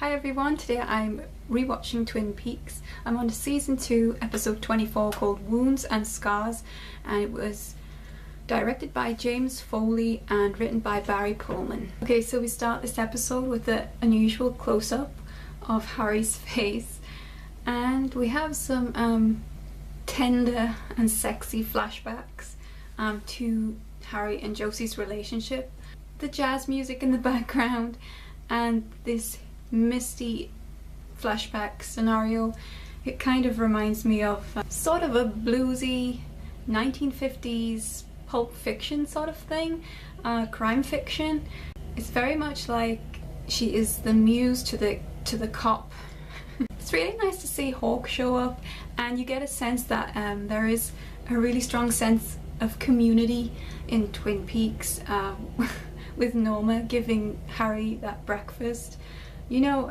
Hi everyone, today I'm rewatching Twin Peaks. I'm on season 2 episode 24 called Wounds and Scars, and it was directed by James Foley and written by Barry Pullman. Okay, so we start this episode with the unusual close-up of Harry's face, and we have some tender and sexy flashbacks to Harry and Josie's relationship. The jazz music in the background and this misty flashback scenario, it kind of reminds me of sort of a bluesy 1950s pulp fiction sort of thing, crime fiction. It's very much like she is the muse to the cop. It's really nice to see Hawk show up, and you get a sense that there is a really strong sense of community in Twin Peaks, with Norma giving Harry that breakfast. You know,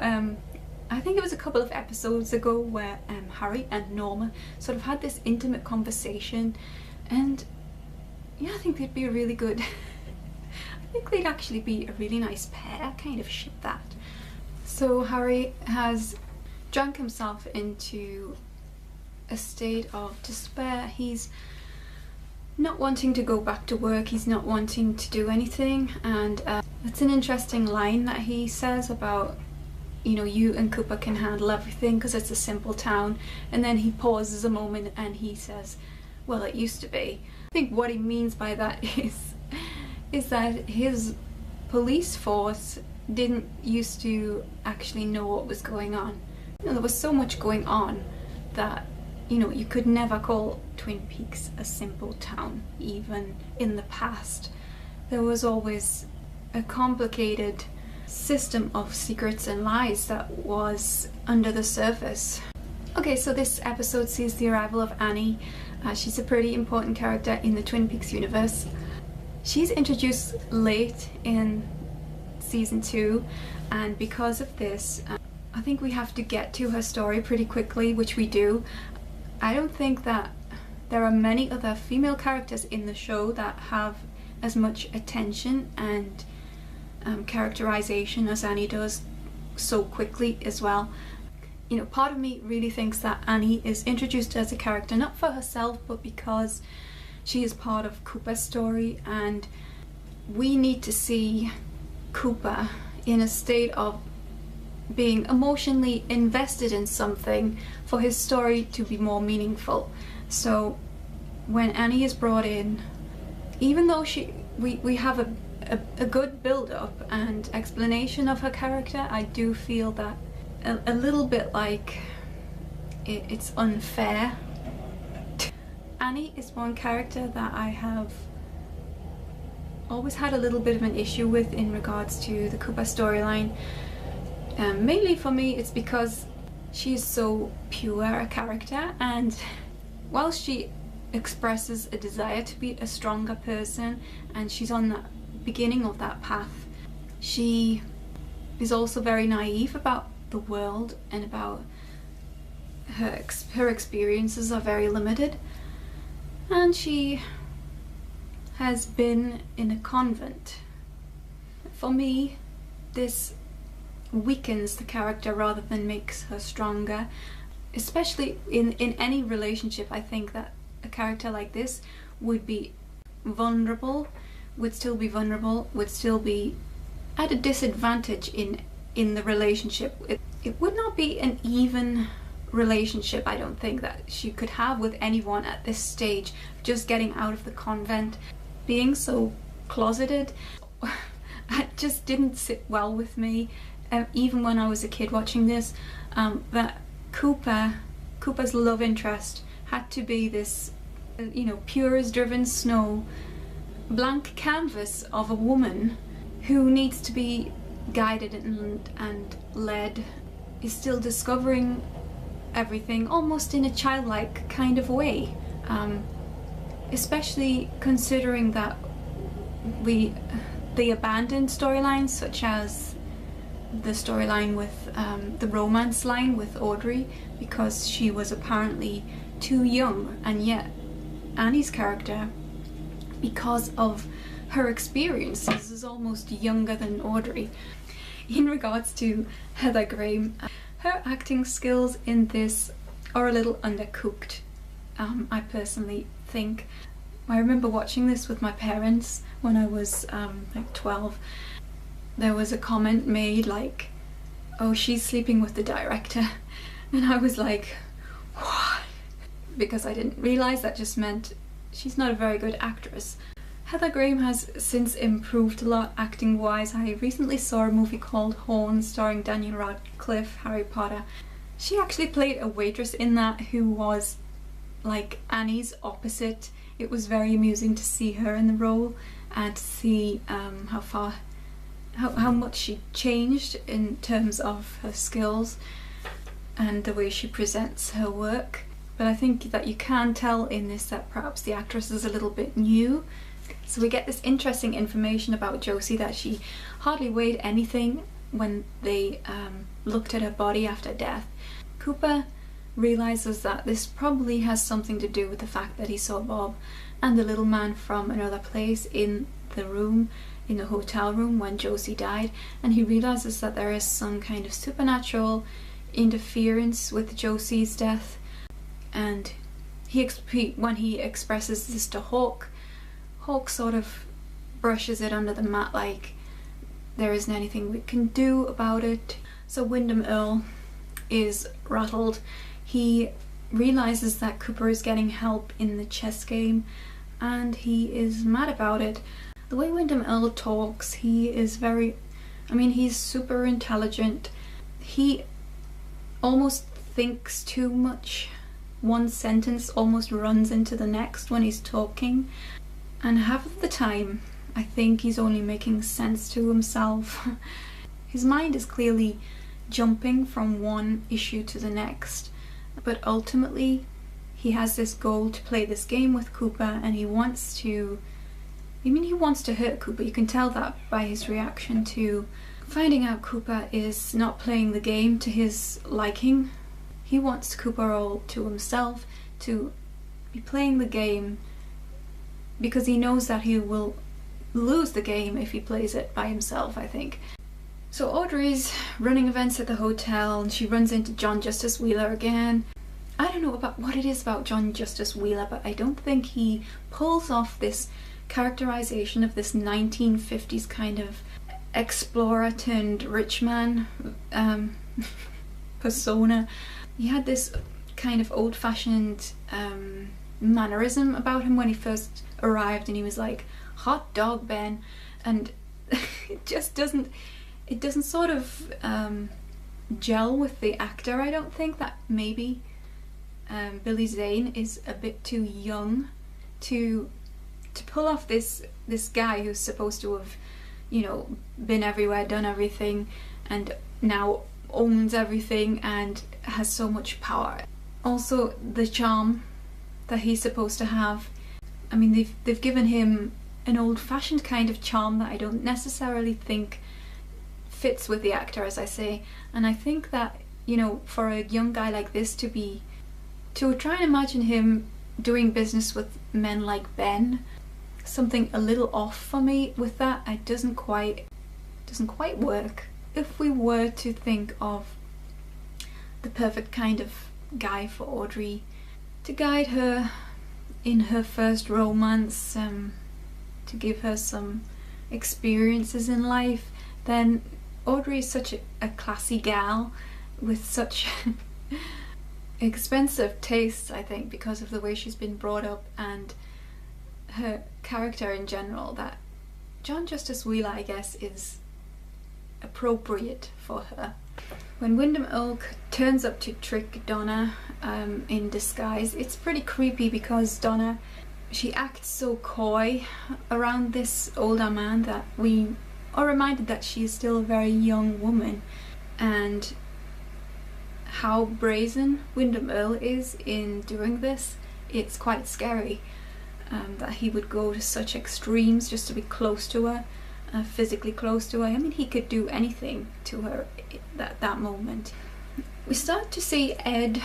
I think it was a couple of episodes ago where Harry and Norma sort of had this intimate conversation, and yeah, I think they'd be a really good I think they'd actually be a really nice pair. I kind of ship that. So Harry has drank himself into a state of despair. He's not wanting to go back to work, he's not wanting to do anything, and it's an interesting line that he says about, you know, you and Cooper can handle everything because it's a simple town, and then he pauses a moment and he says, well, it used to be. I think what he means by that is that his police force didn't used to actually know what was going on. You know, there was so much going on that, you know, you could never call Twin Peaks a simple town. Even in the past, there was always a complicated system of secrets and lies that was under the surface. Okay, so this episode sees the arrival of Annie. She's a pretty important character in the Twin Peaks universe. She's introduced late in season 2, and because of this, I think we have to get to her story pretty quickly, which we do. I don't think that there are many other female characters in the show that have as much attention and characterization as Annie does so quickly as well. You know, part of me really thinks that Annie is introduced as a character not for herself, but because she is part of Cooper's story, and we need to see Cooper in a state of being emotionally invested in something for his story to be more meaningful. So when Annie is brought in, even though we have a good build-up and explanation of her character, I do feel that a little bit like it's unfair. Annie is one character that I have always had a little bit of an issue with in regards to the Cooper storyline. Mainly for me, it's because she's so pure a character, and while she expresses a desire to be a stronger person and she's on the beginning of that path, she is also very naive about the world, and about her experiences are very limited, and she has been in a convent. For me, this weakens the character rather than makes her stronger, especially in any relationship. I think that a character like this would be vulnerable, would still be at a disadvantage in the relationship. It would not be an even relationship, I don't think, that she could have with anyone at this stage, just getting out of the convent, being so closeted. It just didn't sit well with me, even when I was a kid watching this, that Cooper's love interest had to be this, you know, pure as driven snow, blank canvas of a woman who needs to be guided and led, is still discovering everything almost in a childlike kind of way, especially considering that the abandoned storylines, such as the storyline with the romance line with Audrey, because she was apparently too young, and yet Annie's character, because of her experiences, is almost younger than Audrey. in regards to Heather Graham, her acting skills in this are a little undercooked, I personally think. I remember watching this with my parents when I was like 12. There was a comment made like, oh, she's sleeping with the director, and I was like, what? Because I didn't realise that just meant she's not a very good actress. Heather Graham has since improved a lot acting wise. I recently saw a movie called Horns starring Daniel Radcliffe, Harry Potter. She actually played a waitress in that who was like Annie's opposite. It was very amusing to see her in the role and to see how much she changed in terms of her skills and the way she presents her work. But I think that you can tell in this that perhaps the actress is a little bit new. So we get this interesting information about Josie, that she hardly weighed anything when they looked at her body after death. Cooper realizes that this probably has something to do with the fact that he saw Bob and the little man from another place in the room, in the hotel room when Josie died, and he realizes that there is some kind of supernatural interference with Josie's death. And when he expresses this to Hawk, Hawk sort of brushes it under the mat like there isn't anything we can do about it. So Wyndham Earle is rattled. He realizes that Cooper is getting help in the chess game and he is mad about it. The way Wyndham Earle talks, he is he's super intelligent. He almost thinks too much. One sentence almost runs into the next when he's talking, and half of the time I think he's only making sense to himself. His mind is clearly jumping from one issue to the next, but ultimately he has this goal to play this game with Cooper, and he wants to hurt Cooper. You can tell that by his reaction to finding out Cooper is not playing the game to his liking. He wants Cooper all to himself, to be playing the game, because he knows that he will lose the game if he plays it by himself, I think. So Audrey's running events at the hotel and she runs into John Justice Wheeler again. I don't know about what it is about John Justice Wheeler, but I don't think he pulls off this characterization of this 1950s kind of explorer turned rich man persona. He had this kind of old-fashioned mannerism about him when he first arrived, and he was like, "Hot dog, Ben," and it just doesn't sort of gel with the actor. I don't think that maybe Billy Zane is a bit too young to pull off this guy who's supposed to have, been everywhere, done everything, and now owns everything and has so much power. Also, the charm that he's supposed to have. I mean, they've given him an old-fashioned kind of charm that I don't necessarily think fits with the actor, as I say. And I think that, for a young guy like this to try and imagine him doing business with men like Ben, something a little off for me with that. It doesn't quite work. If we were to think of the perfect kind of guy for Audrey to guide her in her first romance, to give her some experiences in life, then Audrey is such a classy gal with such expensive tastes, I think, because of the way she's been brought up and her character in general, that John Justice Wheeler, I guess, is appropriate for her. When Wyndham Earle turns up to trick Donna in disguise, it's pretty creepy because Donna, she acts so coy around this older man that we are reminded that she is still a very young woman, and how brazen Wyndham Earle is in doing this, it's quite scary. That he would go to such extremes just to be close to her, physically close to her. I mean, he could do anything to her at that moment. We start to see Ed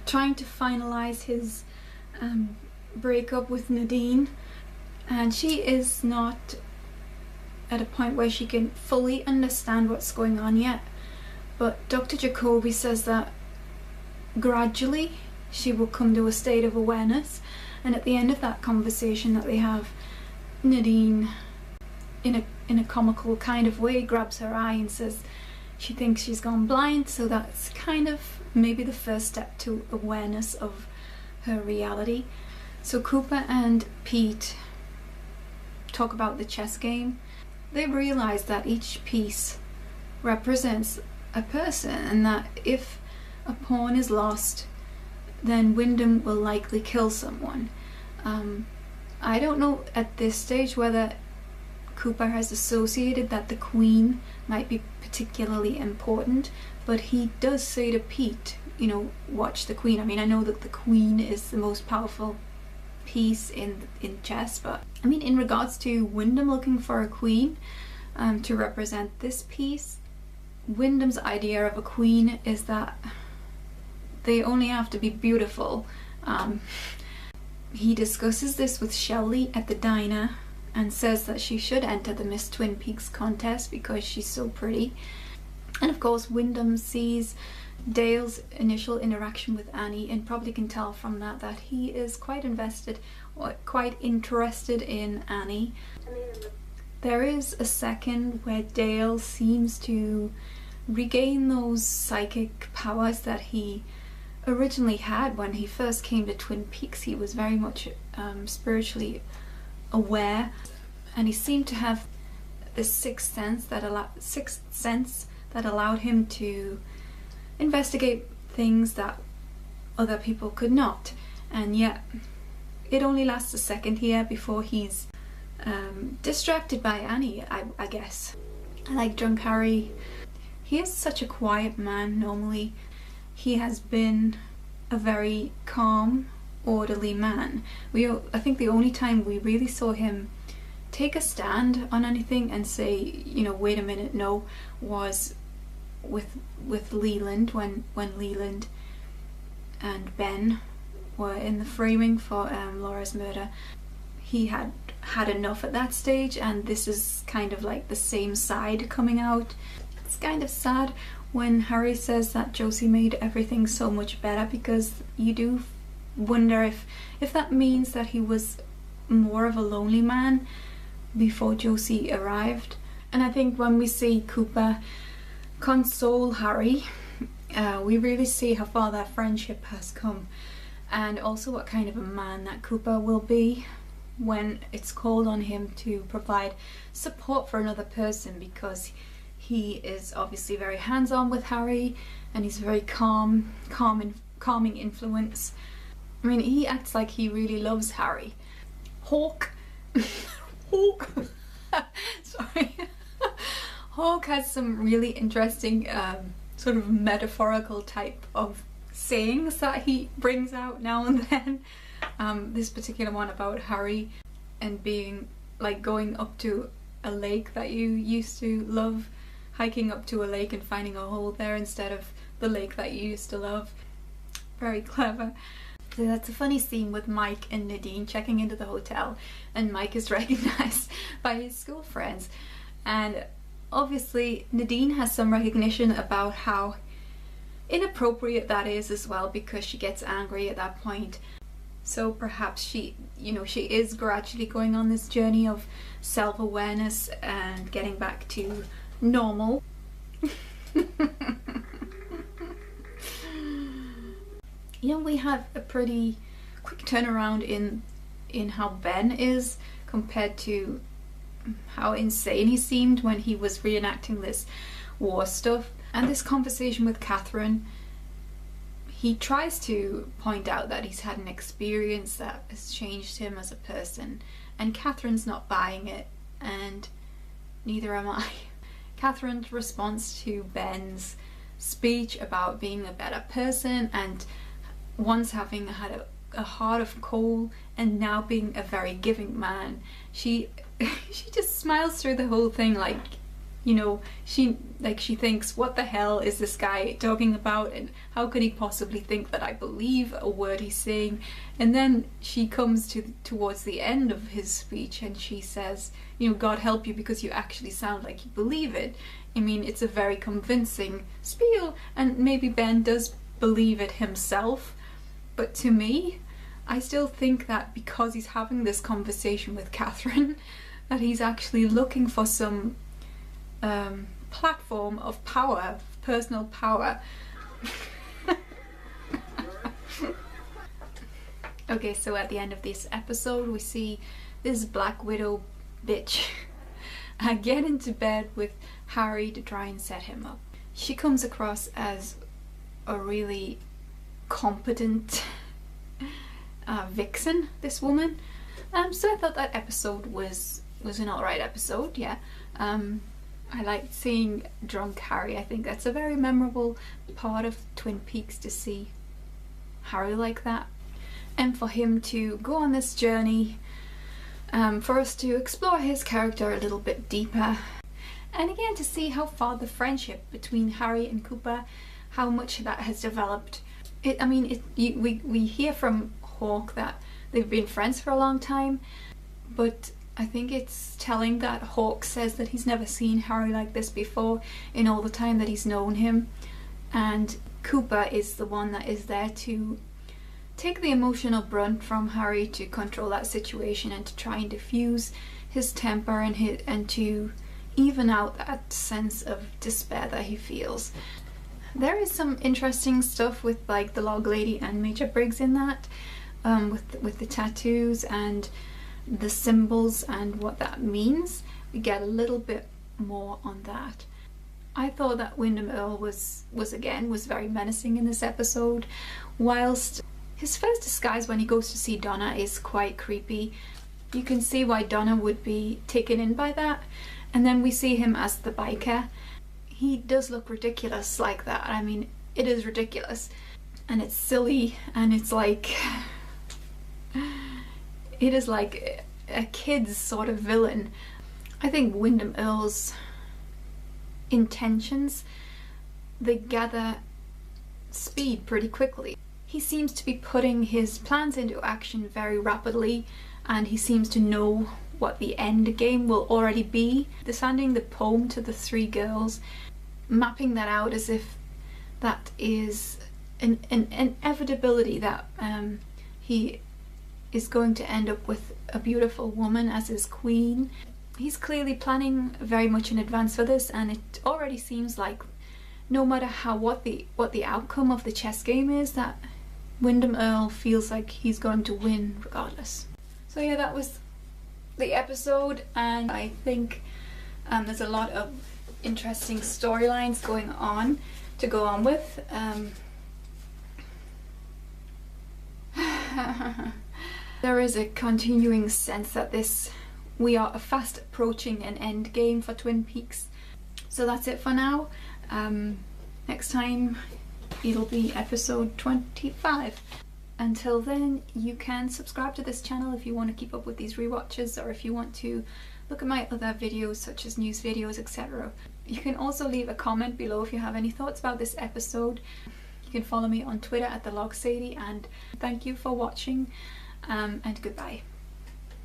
trying to finalize his breakup with Nadine, and she is not at a point where she can fully understand what's going on yet. But Dr. Jacobi says that gradually she will come to a state of awareness, and at the end of that conversation that they have, Nadine, in a comical kind of way, grabs her eye and says she thinks she's gone blind, so that's kind of maybe the first step to awareness of her reality. So Cooper and Pete talk about the chess game. They realize that each piece represents a person, and that if a pawn is lost, then Wyndham will likely kill someone. I don't know at this stage whether Cooper has associated that the Queen might be particularly important, but he does say to Pete, you know, watch the Queen. I mean, I know that the Queen is the most powerful piece in chess, but I mean, in regards to Wyndham looking for a queen to represent this piece, Wyndham's idea of a queen is that they only have to be beautiful. He discusses this with Shelley at the diner and says that she should enter the Miss Twin Peaks contest because she's so pretty. And of course Wyndham sees Dale's initial interaction with Annie and probably can tell from that that he is quite invested or quite interested in Annie. There is a second where Dale seems to regain those psychic powers that he originally had when he first came to Twin Peaks. He was very much spiritually aware, and he seemed to have this sixth sense that allowed him to investigate things that other people could not. And yet it only lasts a second here before he's distracted by Annie, I guess. I like Drunk Harry. He is such a quiet man normally. He has been a very calm, orderly man. I think the only time we really saw him take a stand on anything and say, you know, wait a minute, no, was with Leland, when Leland and Ben were in the framing for Laura's murder. He had enough at that stage, and this is kind of like the same side coming out. It's kind of sad when Harry says that Josie made everything so much better, because you do wonder if that means that he was more of a lonely man before Josie arrived. And I think when we see Cooper console Harry, we really see how far their friendship has come, and also what kind of a man that Cooper will be when it's called on him to provide support for another person, because he is obviously very hands-on with Harry and he's a very calming influence. I mean, he acts like he really loves Harry. Hawk sorry. Hawk has some really interesting sort of metaphorical type of sayings that he brings out now and then. This particular one about Harry and being like going up to a lake that you used to love, hiking up to a lake and finding a hole there instead of the lake that you used to love. Very clever. So that's a funny scene with Mike and Nadine checking into the hotel, and Mike is recognized by his school friends, and obviously Nadine has some recognition about how inappropriate that is as well, because she gets angry at that point. So perhaps she is gradually going on this journey of self-awareness and getting back to normal. You know, we have a pretty quick turnaround in how Ben is compared to how insane he seemed when he was reenacting this war stuff. And this conversation with Catherine, he tries to point out that he's had an experience that has changed him as a person, and Catherine's not buying it, and neither am I. Catherine's response to Ben's speech about being a better person and once having had a heart of coal and now being a very giving man, she just smiles through the whole thing like, you know, she thinks, what the hell is this guy talking about, and how could he possibly think that I believe a word he's saying? And then she comes towards the end of his speech and she says, you know, God help you because you actually sound like you believe it. I mean, it's a very convincing spiel, and maybe Ben does believe it himself, but to me, I still think that because he's having this conversation with Catherine, that he's actually looking for some platform of power, personal power. Okay, so at the end of this episode we see this Black Widow bitch get into bed with Harry to try and set him up. She comes across as a really competent vixen, this woman. So I thought that episode was an alright episode, yeah. I liked seeing drunk Harry. I think that's a very memorable part of Twin Peaks, to see Harry like that. And for him to go on this journey, for us to explore his character a little bit deeper. And again, to see how far the friendship between Harry and Cooper, how much that has developed. We hear from Hawke that they've been friends for a long time, but I think it's telling that Hawke says that he's never seen Harry like this before in all the time that he's known him, and Cooper is the one that is there to take the emotional brunt from Harry, to control that situation and to try and diffuse his temper and to even out that sense of despair that he feels. There is some interesting stuff with like the Log Lady and Major Briggs in that, with the tattoos and the symbols and what that means. We get a little bit more on that. I thought that Wyndham Earle was very menacing in this episode, whilst his first disguise when he goes to see Donna is quite creepy. You can see why Donna would be taken in by that, and then we see him as the biker. He does look ridiculous like that. I mean, it is ridiculous and it's silly, and it's like it is like a kid's sort of villain. I think Wyndham Earle's intentions, they gather speed pretty quickly. He seems to be putting his plans into action very rapidly, and he seems to know what the end game will already be. They're sending the poem to the three girls, mapping that out as if that is an inevitability, that he is going to end up with a beautiful woman as his queen. He's clearly planning very much in advance for this, and it already seems like no matter what the outcome of the chess game is, that Wyndham Earle feels like he's going to win regardless. So yeah, that was the episode, and I think there's a lot of interesting storylines going on to go on with. There is a continuing sense that we are fast approaching an end game for Twin Peaks. So that's it for now. Next time it'll be episode 25. Until then, you can subscribe to this channel if you want to keep up with these rewatches, or if you want to look at my other videos such as news videos, etc. You can also leave a comment below if you have any thoughts about this episode. You can follow me on Twitter at @TheLogSadie, and thank you for watching, and goodbye.